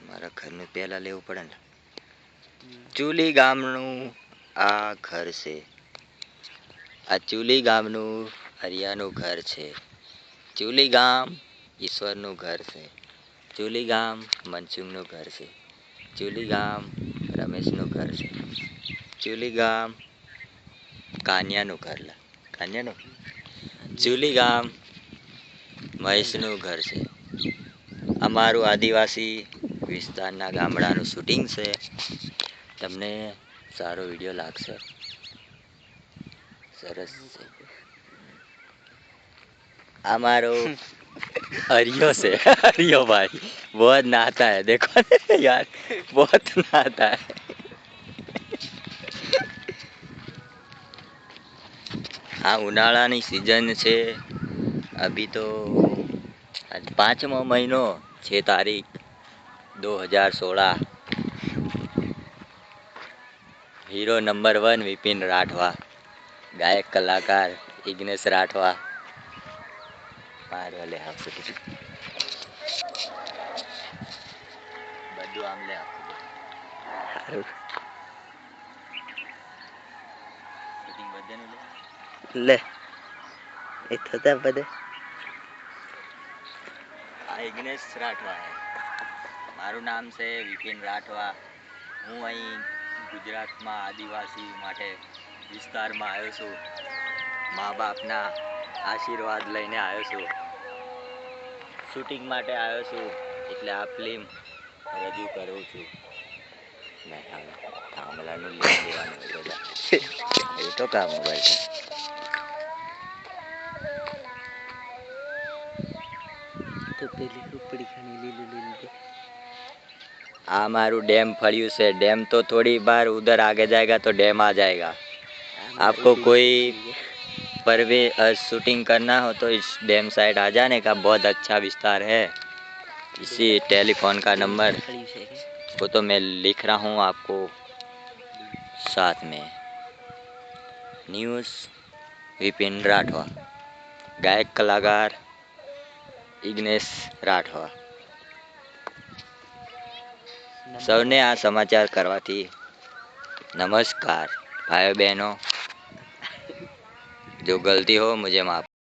મારા ઘરનું પહેલા લેવું પડે ને. ચુલી ગામનું આ ઘર છે. આ ચુલી ગામનું હરિયાનું ઘર છે. ચુલી ગામ ઈશ્વરનું ઘર છે. ચુલી ગામ મનસુખનું ઘર છે. ચુલી ગામ રમેશનું ઘર છે. ચુલી ગામ કાન્યાનું ઘર કાન્યાનું ચુલી ગામ મહેશનું ઘર છે. અમારું આદિવાસી વિસ્તારના ગામડાનું શૂટિંગ છે. તમને સારો વિડીયો લાગશે. સરસ છે. हमारो हरियो से हरियो भाई बहुत नहाता है देखो यार बहुत नहाता है हाँ उनाळानी सीजन છે अभी तो आज 5वां महीनो 6 तारीख 2016 हीरो नंबर 1 विपिन राठवा गायक कलाकार इग्नेश राठवा वाले आपसे બધું આમ લે સારું શૂટિંગ બધાનું લે એ થતા બધે આ ઇગ્નેશ રાઠવા હે મારું નામ છે વિપિન રાઠવા હું અહીં ગુજરાતમાં આદિવાસી માટે વિસ્તારમાં આવ્યો છું મા બાપના આશીર્વાદ લઈને આવ્યો છું શૂટિંગ માટે આવ્યો છું એટલે આ ફિલ્મ રજૂ કરું છું મેં થાંભલાનું લઈ દેવાનું બધા એ તો કામ મોબાઈલ છે તો પેલી ઉપડી ખાની લીલું લીલું આ મારું डैम फड़िયું से डैम तो थोड़ी बार उधर आगे जाएगा तो डैम आ जाएगा आपको कोई परवे शूटिंग करना हो तो इस डैम साइड आ जाने का बहुत अच्छा विस्तार है इसी टेलीफोन का नंबर वो तो मैं लिख रहा हूँ आपको साथ में न्यूज़ विपिन राठवा गायक कलाकार इग्नेश राठवा સૌને આ સમાચાર કરવાથી नमस्कार भाई बहनों जो गलती हो मुझे माफ